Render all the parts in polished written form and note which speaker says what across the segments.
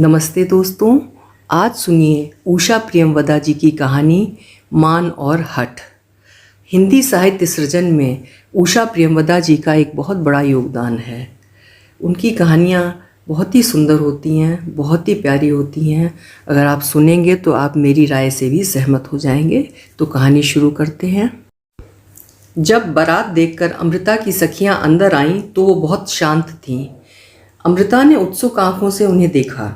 Speaker 1: नमस्ते दोस्तों, आज सुनिए उषा प्रियमवदा जी की कहानी मान और हठ। हिंदी साहित्य सृजन में उषा प्रियमवदा जी का एक बहुत बड़ा योगदान है। उनकी कहानियाँ बहुत ही सुंदर होती हैं, बहुत ही प्यारी होती हैं। अगर आप सुनेंगे तो आप मेरी राय से भी सहमत हो जाएंगे। तो कहानी शुरू करते हैं। जब बारात देखकर अमृता की सखियां अंदर आईं तो वो बहुत शांत थीं। अमृता ने उत्सुक आंखों से उन्हें देखा,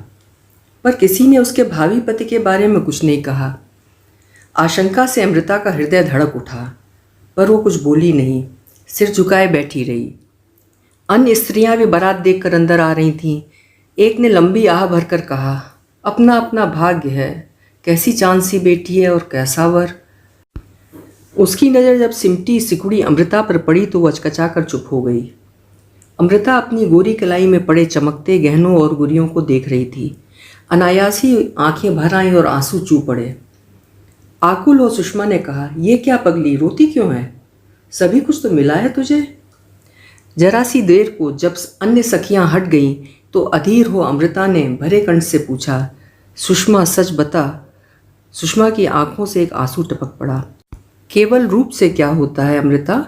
Speaker 1: पर किसी ने उसके भावी पति के बारे में कुछ नहीं कहा। आशंका से अमृता का हृदय धड़क उठा, पर वो कुछ बोली नहीं, सिर झुकाए बैठी रही। अन्य स्त्रियां भी बारात देखकर अंदर आ रही थीं। एक ने लंबी आह भरकर कहा, अपना अपना भाग्य है, कैसी चांद सी बेटी है और कैसा वर। उसकी नज़र जब सिमटी सिकुड़ी अमृता पर पड़ी तो वो अचकचा कर चुप हो गई। अमृता अपनी गोरी कलाई में पड़े चमकते गहनों और गुड़ियों को देख रही थी। अनायास ही आंखें भर आईं और आंसू चू पड़े। आकुल हो सुषमा ने कहा, ये क्या पगली, रोती क्यों है? सभी कुछ तो मिला है तुझे। जरा सी देर को जब अन्य सखियां हट गईं तो अधीर हो अमृता ने भरे कंठ से पूछा, सुषमा सच बता। सुषमा की आंखों से एक आंसू टपक पड़ा। केवल रूप से क्या होता है अमृता,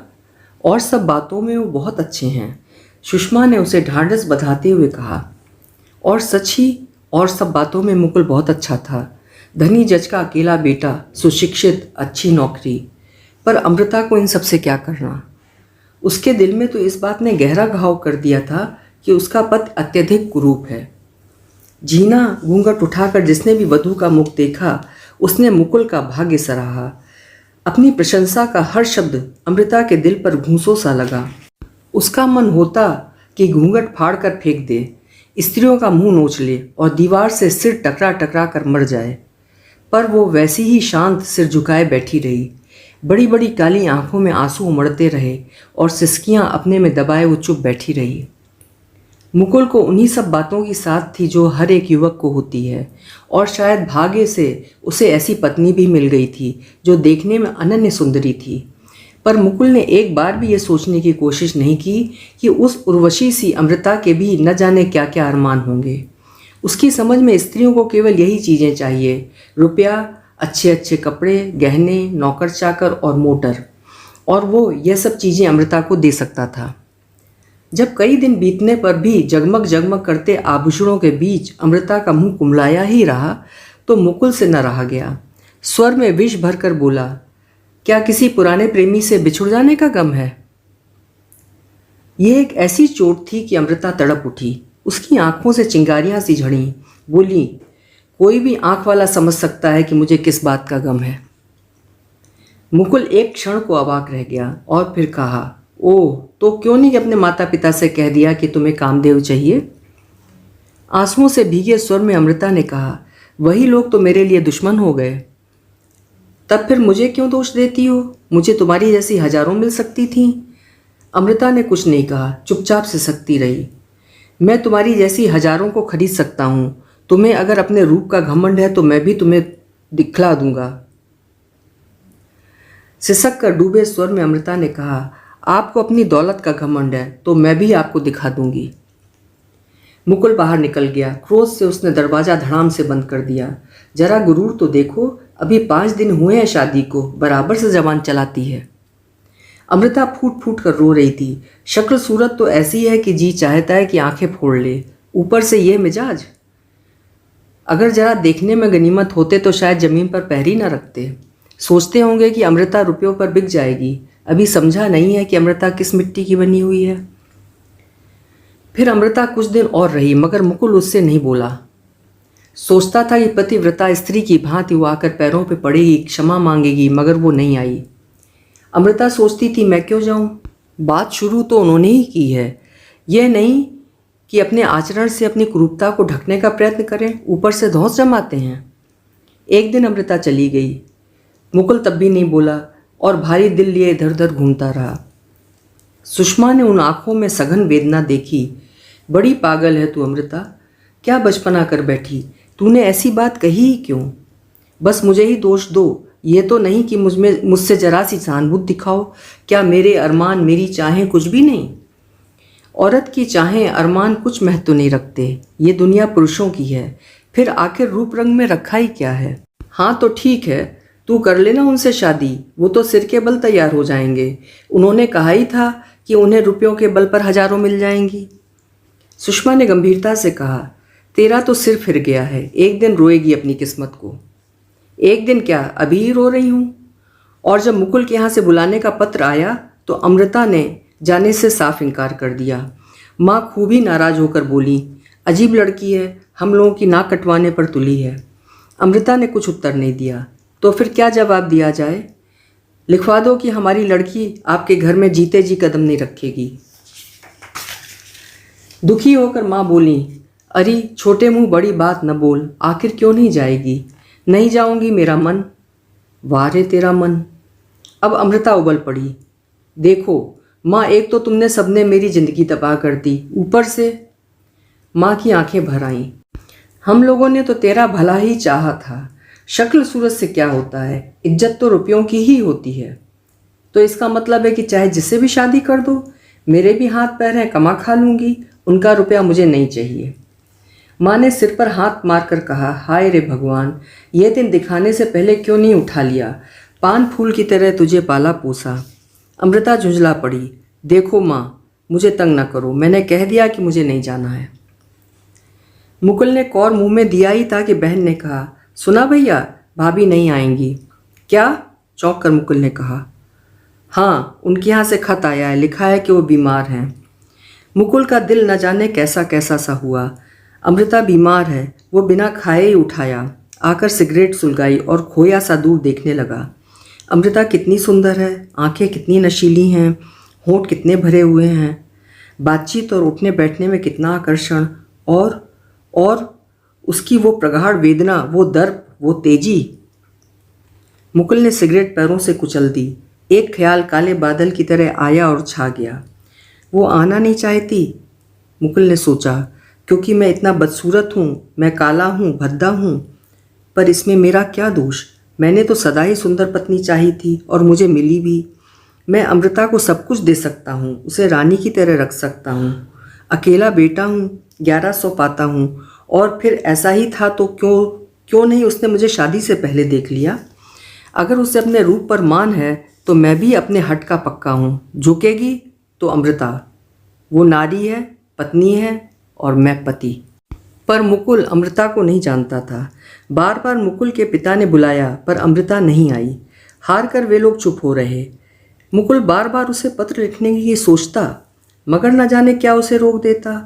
Speaker 1: और सब बातों में वो बहुत अच्छे हैं। सुषमा ने उसे ढांढस बंधाते हुए कहा। और सच ही, और सब बातों में मुकुल बहुत अच्छा था। धनी जज का अकेला बेटा, सुशिक्षित, अच्छी नौकरी। पर अमृता को इन सब से क्या करना। उसके दिल में तो इस बात ने गहरा घाव कर दिया था कि उसका पति अत्यधिक कुरूप है। जीना घूंघट उठाकर जिसने भी वधू का मुख देखा उसने मुकुल का भाग्य सराहा। अपनी प्रशंसा का हर शब्द अमृता के दिल पर घूंसों सा लगा। उसका मन होता कि घूंघट फाड़ कर फेंक दे, स्त्रियों का मुंह नोच ले और दीवार से सिर टकरा टकरा कर मर जाए। पर वो वैसी ही शांत सिर झुकाए बैठी रही। बड़ी बड़ी काली आंखों में आंसू उमड़ते रहे और सिसकियां अपने में दबाए वो चुप बैठी रही। मुकुल को उन्हीं सब बातों की साथ थी जो हर एक युवक को होती है, और शायद भाग्य से उसे ऐसी पत्नी भी मिल गई थी जो देखने में अनन्य सुंदरी थी। पर मुकुल ने एक बार भी ये सोचने की कोशिश नहीं की कि उस उर्वशी सी अमृता के भी न जाने क्या क्या अरमान होंगे। उसकी समझ में स्त्रियों को केवल यही चीज़ें चाहिए, रुपया, अच्छे अच्छे कपड़े, गहने, नौकर चाकर और मोटर, और वो यह सब चीज़ें अमृता को दे सकता था। जब कई दिन बीतने पर भी जगमग जगमग करते आभूषणों के बीच अमृता का मुंह कुमलाया ही रहा तो मुकुल से न रहा गया। स्वर में विष भरकर बोला, क्या किसी पुराने प्रेमी से बिछुड़ जाने का गम है? यह एक ऐसी चोट थी कि अमृता तड़प उठी। उसकी आंखों से चिंगारियां सी झड़ीं। बोली, कोई भी आंख वाला समझ सकता है कि मुझे किस बात का गम है। मुकुल एक क्षण को अवाक रह गया और फिर कहा, ओह, तो क्यों नहीं अपने माता पिता से कह दिया कि तुम्हें कामदेव चाहिए? आंसुओं से भीगे स्वर में अमृता ने कहा, वही लोग तो मेरे लिए दुश्मन हो गए। तब फिर मुझे क्यों दोष देती हो? मुझे तुम्हारी जैसी हजारों मिल सकती थीं। अमृता ने कुछ नहीं कहा, चुपचाप सिसकती रही। मैं तुम्हारी जैसी हजारों को खरीद सकता हूँ। तुम्हें अगर अपने रूप का घमंड है तो मैं भी तुम्हें दिखला दूंगा। सिसक कर डूबे स्वर में अमृता ने कहा, आपको अपनी दौलत का घमंड है तो मैं भी आपको दिखा दूंगी। मुकुल बाहर निकल गया। क्रोध से उसने दरवाजा धड़ाम से बंद कर दिया। जरा गुरूर तो देखो, अभी 5 दिन हुए हैं शादी को, बराबर से जबान चलाती है। अमृता फूट फूट कर रो रही थी। शक्ल सूरत तो ऐसी है कि जी चाहता है कि आंखें फोड़ ले, ऊपर से ये मिजाज। अगर जरा देखने में गनीमत होते तो शायद जमीन पर पैर ही न रखते। सोचते होंगे कि अमृता रुपयों पर बिक जाएगी। अभी समझा नहीं है कि अमृता किस मिट्टी की बनी हुई है। फिर अमृता कुछ दिन और रही, मगर मुकुल उससे नहीं बोला। सोचता था कि पतिव्रता स्त्री की भांति वो आकर पैरों पे पड़ेगी, क्षमा मांगेगी, मगर वो नहीं आई। अमृता सोचती थी, मैं क्यों जाऊं? बात शुरू तो उन्होंने ही की है। यह नहीं कि अपने आचरण से अपनी कुरूपता को ढकने का प्रयत्न करें, ऊपर से धौंस जमाते हैं। एक दिन अमृता चली गई। मुकुल तब भी नहीं बोला और भारी दिल लिए इधर उधर घूमता रहा। सुषमा ने उन आंखों में सघन वेदना देखी। बड़ी पागल है तू अमृता, क्या बचपना कर बैठी। तूने ऐसी बात कही ही क्यों? बस मुझे ही दोष दो, ये तो नहीं कि मुझसे जरा सी सहानुभूति दिखाओ। क्या मेरे अरमान, मेरी चाहें कुछ भी नहीं? औरत की चाहें अरमान कुछ महत्व नहीं रखते, ये दुनिया पुरुषों की है, फिर आखिर रूप रंग में रखा ही क्या है। हाँ तो ठीक है, तू कर लेना उनसे शादी, वो तो सिर के बल तैयार हो जाएंगे। उन्होंने कहा ही था कि उन्हें रुपयों के बल पर हजारों मिल जाएंगी। सुषमा ने गंभीरता से कहा, तेरा तो सिर फिर गया है, एक दिन रोएगी अपनी किस्मत को। एक दिन क्या, अभी ही रो रही हूँ। और जब मुकुल के यहाँ से बुलाने का पत्र आया तो अमृता ने जाने से साफ इनकार कर दिया। माँ खूब ही नाराज होकर बोली, अजीब लड़की है, हम लोगों की नाक कटवाने पर तुली है। अमृता ने कुछ उत्तर नहीं दिया। तो फिर क्या जवाब दिया जाए? लिखवा दो कि हमारी लड़की आपके घर में जीते जी कदम नहीं रखेगी। दुखी होकर माँ बोली, अरे छोटे मुंह बड़ी बात न बोल, आखिर क्यों नहीं जाएगी? नहीं जाऊंगी मेरा मन। वाह रे तेरा मन। अब अमृता उबल पड़ी। देखो माँ, एक तो तुमने सबने मेरी जिंदगी तबाह कर दी, ऊपर से। माँ की आंखें भर आईं। हम लोगों ने तो तेरा भला ही चाहा था, शक्ल सूरत से क्या होता है, इज्जत तो रुपयों की ही होती है। तो इसका मतलब है कि चाहे जिससे भी शादी कर दो, मेरे भी हाथ पैर हैं, कमा खा लूँगी, उनका रुपया मुझे नहीं चाहिए। माँ ने सिर पर हाथ मारकर कहा, हाय रे भगवान, ये दिन दिखाने से पहले क्यों नहीं उठा लिया, पान फूल की तरह तुझे पाला पोसा। अमृता झुंझला पड़ी। देखो माँ, मुझे तंग न करो, मैंने कह दिया कि मुझे नहीं जाना है। मुकुल ने कौर मुंह में दिया ही था कि बहन ने कहा, सुना भैया, भाभी नहीं आएंगी। क्या? चौंक कर मुकुल ने कहा। हाँ, उनके यहाँ से खत आया है, लिखा है कि वो बीमार हैं। मुकुल का दिल न जाने कैसा कैसा सा हुआ। अमृता बीमार है, वो बिना खाए ही उठाया, आकर सिगरेट सुलगाई और खोया सा दूर देखने लगा। अमृता कितनी सुंदर है, आंखें कितनी नशीली हैं, होंठ कितने भरे हुए हैं, बातचीत और उठने बैठने में कितना आकर्षण, और उसकी वो प्रगाढ़ वेदना, वो दर्प, वो तेजी। मुकुल ने सिगरेट पैरों से कुचल दी। एक ख्याल काले बादल की तरह आया और छा गया। वो आना नहीं चाहती, मुकुल ने सोचा, क्योंकि मैं इतना बदसूरत हूँ, मैं काला हूँ, भद्दा हूँ। पर इसमें मेरा क्या दोष? मैंने तो सदा ही सुंदर पत्नी चाही थी और मुझे मिली भी। मैं अमृता को सब कुछ दे सकता हूँ, उसे रानी की तरह रख सकता हूँ। अकेला बेटा हूँ, 1100 पाता हूँ, और फिर ऐसा ही था तो क्यों नहीं उसने मुझे शादी से पहले देख लिया? अगर उसे अपने रूप पर मान है तो मैं भी अपने हट का पक्का हूँ। झुकेगी तो अमृता, वो नारी है, पत्नी है, और मैं पति। पर मुकुल अमृता को नहीं जानता था। बार बार मुकुल के पिता ने बुलाया पर अमृता नहीं आई। हार कर वे लोग चुप हो रहे। मुकुल बार बार उसे पत्र लिखने की सोचता, मगर न जाने क्या उसे रोक देता।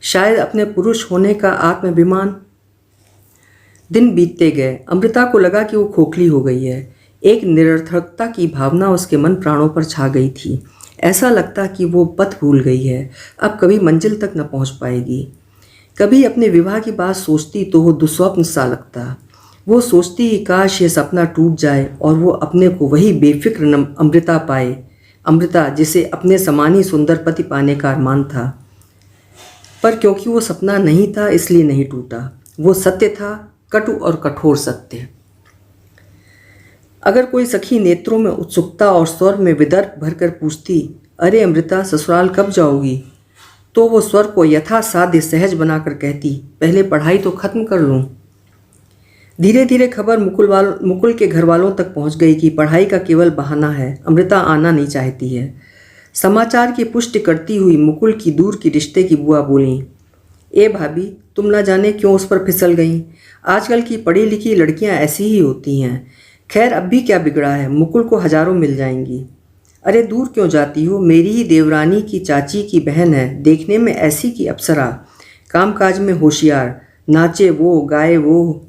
Speaker 1: शायद अपने पुरुष होने का आत्माभिमान। दिन बीतते गए। अमृता को लगा कि वो खोखली हो गई है। एक निरर्थकता की भावना उसके मन प्राणों पर छा गई थी। ऐसा लगता कि वो पथ भूल गई है, अब कभी मंजिल तक न पहुंच पाएगी। कभी अपने विवाह की बात सोचती तो वो दुस्वप्न सा लगता। वो सोचती ही काश ये सपना टूट जाए और वो अपने को वही बेफिक्र अमृता पाए, अमृता जिसे अपने समान ही सुंदर पति पाने का अरमान था। पर क्योंकि वो सपना नहीं था इसलिए नहीं टूटा। वो सत्य था, कटु और कठोर सत्य। अगर कोई सखी नेत्रों में उत्सुकता और स्वर में विदर्भ भरकर पूछती, अरे अमृता मुसलसल कब जाओगी, तो वो स्वर को यथासाध्य सहज बनाकर कहती, पहले पढ़ाई तो खत्म कर लूँ। धीरे धीरे खबर मुकुल के घर वालों तक पहुंच गई कि पढ़ाई का केवल बहाना है, अमृता आना नहीं चाहती है। समाचार की पुष्टि करती हुई मुकुल की दूर की रिश्ते की बुआ बोली, ए भाभी, तुम ना जाने क्यों उस पर फिसल गईं। आजकल की पढ़ी लिखी लड़कियां ऐसी ही होती हैं। खैर अब भी क्या बिगड़ा है, मुकुल को हजारों मिल जाएंगी। अरे दूर क्यों जाती हो, मेरी ही देवरानी की चाची की बहन है, देखने में ऐसी की अप्सरा, कामकाज में होशियार, नाचे वो, गाए वो।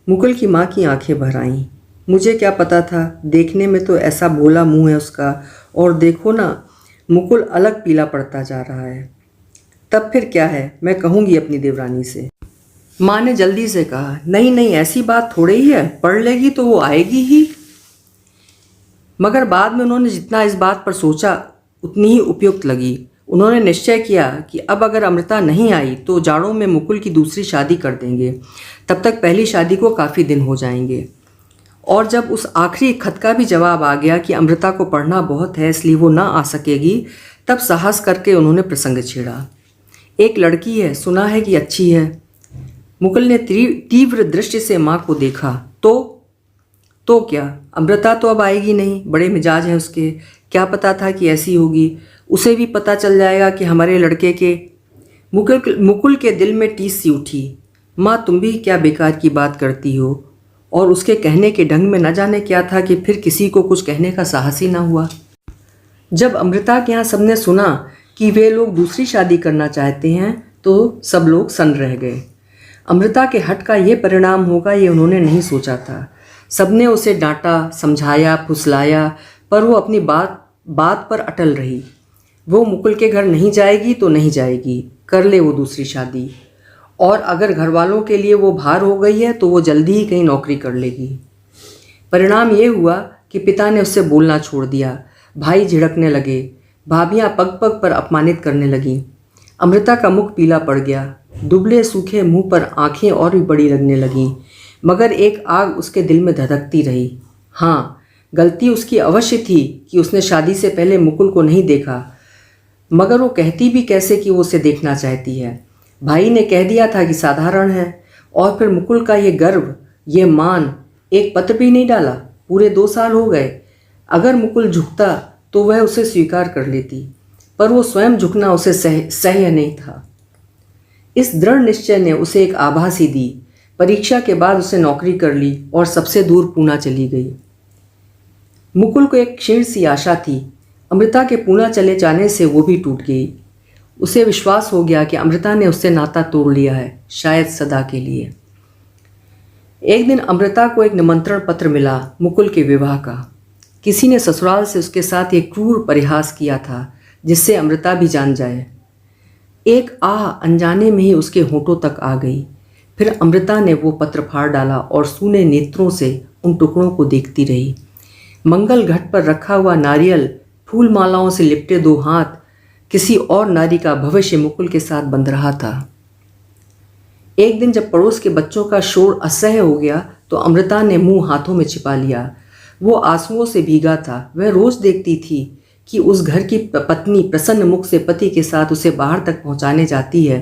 Speaker 1: मुकुल की माँ की आंखें भर आईं। मुझे क्या पता था, देखने में तो ऐसा भोला मुंह है उसका, और देखो ना, मुकुल अलग पीला पड़ता जा रहा है। तब फिर क्या है, मैं कहूँगी अपनी देवरानी से। माँ ने जल्दी से कहा, नहीं नहीं, ऐसी बात थोड़ी ही है, पढ़ लेगी तो वो आएगी ही। मगर बाद में उन्होंने जितना इस बात पर सोचा उतनी ही उपयुक्त लगी। उन्होंने निश्चय किया कि अब अगर अमृता नहीं आई तो जाड़ों में मुकुल की दूसरी शादी कर देंगे, तब तक पहली शादी को काफ़ी दिन हो जाएंगे। और जब उस आखिरी खत का भी जवाब आ गया कि अमृता को पढ़ना बहुत है इसलिए वो ना आ सकेगी, तब साहस करके उन्होंने प्रसंग छेड़ा। एक लड़की है, सुना है कि अच्छी है। मुकुल ने तीव्र दृष्टि से माँ को देखा। तो क्या, अमृता तो अब आएगी नहीं, बड़े मिजाज हैं उसके। क्या पता था कि ऐसी होगी। उसे भी पता चल जाएगा कि हमारे लड़के के। मुकुल के दिल में टीस सी उठी। माँ, तुम भी क्या बेकार की बात करती हो। और उसके कहने के ढंग में न जाने क्या था कि फिर किसी को कुछ कहने का साहस ही ना हुआ। जब अमृता के यहाँ सबने सुना कि वे लोग दूसरी शादी करना चाहते हैं तो सब लोग सन्न रह गए। अमृता के हठ का ये परिणाम होगा, ये उन्होंने नहीं सोचा था। सबने उसे डांटा, समझाया, फुसलाया, पर वो अपनी बात पर अटल रही। वो मुकुल के घर नहीं जाएगी तो नहीं जाएगी, कर ले वो दूसरी शादी। और अगर घर वालों के लिए वो भार हो गई है तो वो जल्दी ही कहीं नौकरी कर लेगी। परिणाम ये हुआ कि पिता ने उससे बोलना छोड़ दिया। भाई झिड़कने लगे, भाभियाँ पग पग पर अपमानित करने लगीं। अमृता का मुख पीला पड़ गया, दुबले सूखे मुंह पर आंखें और भी बड़ी लगने लगीं, मगर एक आग उसके दिल में धधकती रही। हाँ, गलती उसकी अवश्य थी कि उसने शादी से पहले मुकुल को नहीं देखा, मगर वो कहती भी कैसे कि वो उसे देखना चाहती है। भाई ने कह दिया था कि साधारण है, और फिर मुकुल का ये गर्व, ये मान, एक पत्र भी नहीं डाला। पूरे 2 साल हो गए। अगर मुकुल झुकता तो वह उसे स्वीकार कर लेती, पर वो स्वयं झुकना उसे सह्य नहीं था। इस दृढ़ निश्चय ने उसे एक आभास ही दी। परीक्षा के बाद उसे नौकरी कर ली और सबसे दूर पूना चली गई। मुकुल को एक क्षीण सी आशा थी, अमृता के पूना चले जाने से वो भी टूट गई। उसे विश्वास हो गया कि अमृता ने उससे नाता तोड़ लिया है, शायद सदा के लिए। एक दिन अमृता को एक निमंत्रण पत्र मिला मुकुल के विवाह का। किसी ने ससुराल से उसके साथ एक क्रूर परिहास किया था जिससे अमृता भी जान जाए। एक आह अनजाने में ही उसके होठों तक आ गई। फिर अमृता ने वो पत्र फाड़ डाला और सूने नेत्रों से उन टुकड़ों को देखती रही। मंगल घट पर रखा हुआ नारियल, फूल मालाओं से लिपटे 2 हाथ, किसी और नारी का भविष्य मुकुल के साथ बंध रहा था। एक दिन जब पड़ोस के बच्चों का शोर असह्य हो गया तो अमृता ने मुंह हाथों में छिपा लिया। वो आंसुओं से भीगा था। वह रोज देखती थी कि उस घर की पत्नी प्रसन्न मुख से पति के साथ उसे बाहर तक पहुंचाने जाती है,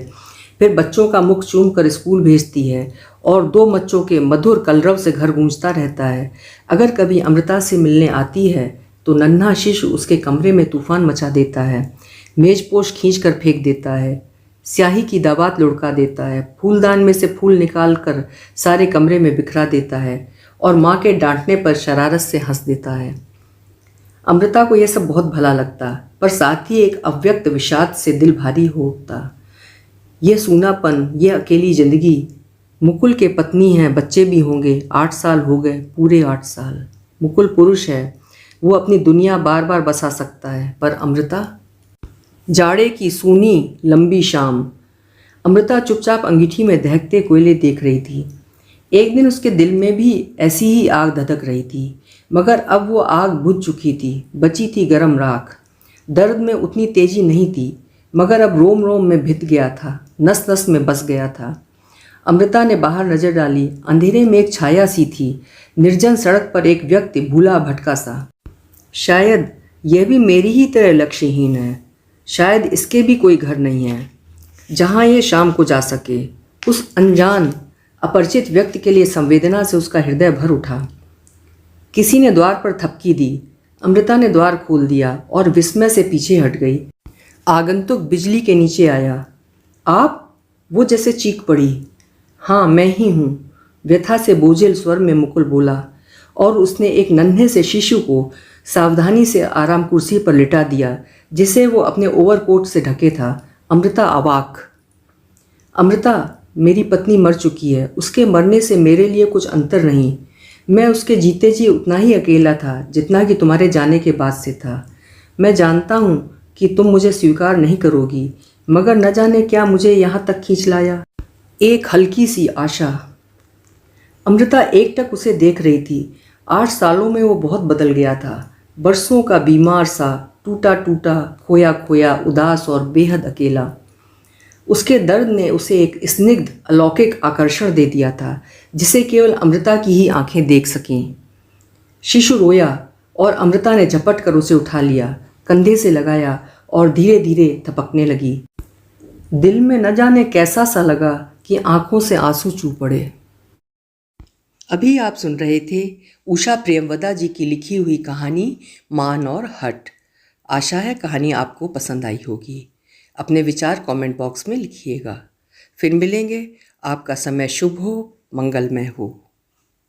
Speaker 1: फिर बच्चों का मुख चूम कर स्कूल भेजती है और 2 बच्चों के मधुर कलरव से घर गूंजता रहता है। अगर कभी अमृता से मिलने आती है तो नन्हा शिशु उसके कमरे में तूफान मचा देता है, मेजपोश खींच कर फेंक देता है, स्याही की दावात लुढ़का देता है, फूलदान में से फूल निकाल कर सारे कमरे में बिखरा देता है और माँ के डांटने पर शरारत से हंस देता है। अमृता को यह सब बहुत भला लगता, पर साथ ही एक अव्यक्त विषाद से दिल भारी हो उठता। यह सूनापन, यह अकेली जिंदगी। मुकुल के पत्नी हैं, बच्चे भी होंगे, 8 साल हो गए, पूरे 8 साल। मुकुल पुरुष है, वो अपनी दुनिया बार बार बसा सकता है, पर अमृता? जाड़े की सूनी लंबी शाम। अमृता चुपचाप अंगीठी में दहकते कोयले देख रही थी। एक दिन उसके दिल में भी ऐसी ही आग धधक रही थी, मगर अब वो आग बुझ चुकी थी, बची थी गरम राख। दर्द में उतनी तेजी नहीं थी, मगर अब रोम रोम में भिद गया था, नस नस में बस गया था। अमृता ने बाहर नजर डाली। अंधेरे में एक छाया सी थी, निर्जन सड़क पर एक व्यक्ति भूला भटका सा। शायद यह भी मेरी ही तरह लक्ष्यहीन है, शायद इसके भी कोई घर नहीं है जहाँ ये शाम को जा सके। उस अनजान अपरिचित व्यक्ति के लिए संवेदना से उसका हृदय भर उठा। किसी ने द्वार पर थपकी दी। अमृता ने द्वार खोल दिया और विस्मय से पीछे हट गई। आगंतुक बिजली के नीचे आया। आप? वो जैसे चीख पड़ी। हाँ, मैं ही हूँ, व्यथा से बोझिल स्वर में मुकुल बोला, और उसने एक नन्हे से शिशु को सावधानी से आराम कुर्सी पर लिटा दिया जिसे वो अपने ओवरकोट से ढके था। अमृता अवाक। अमृता, मेरी पत्नी मर चुकी है, उसके मरने से मेरे लिए कुछ अंतर नहीं। मैं उसके जीते जी उतना ही अकेला था जितना कि तुम्हारे जाने के बाद से था। मैं जानता हूँ कि तुम मुझे स्वीकार नहीं करोगी, मगर न जाने क्या मुझे यहाँ तक खींच लाया। एक हल्की सी आशा। अमृता एकटक उसे देख रही थी। 8 सालों में वो बहुत बदल गया था। बरसों का बीमार सा, टूटा टूटा, खोया खोया, उदास और बेहद अकेला। उसके दर्द ने उसे एक स्निग्ध अलौकिक आकर्षण दे दिया था जिसे केवल अमृता की ही आंखें देख सकें। शिशु रोया और अमृता ने झपट कर उसे उठा लिया, कंधे से लगाया और धीरे धीरे थपकने लगी। दिल में न जाने कैसा सा लगा कि आंखों से आंसू चू पड़े। अभी आप सुन रहे थे उषा प्रियमवदा जी की लिखी हुई कहानी मान और हट। आशा है कहानी आपको पसंद आई होगी। अपने विचार कमेंट बॉक्स में लिखिएगा। फिर मिलेंगे। आपका समय शुभ हो, मंगलमय हो।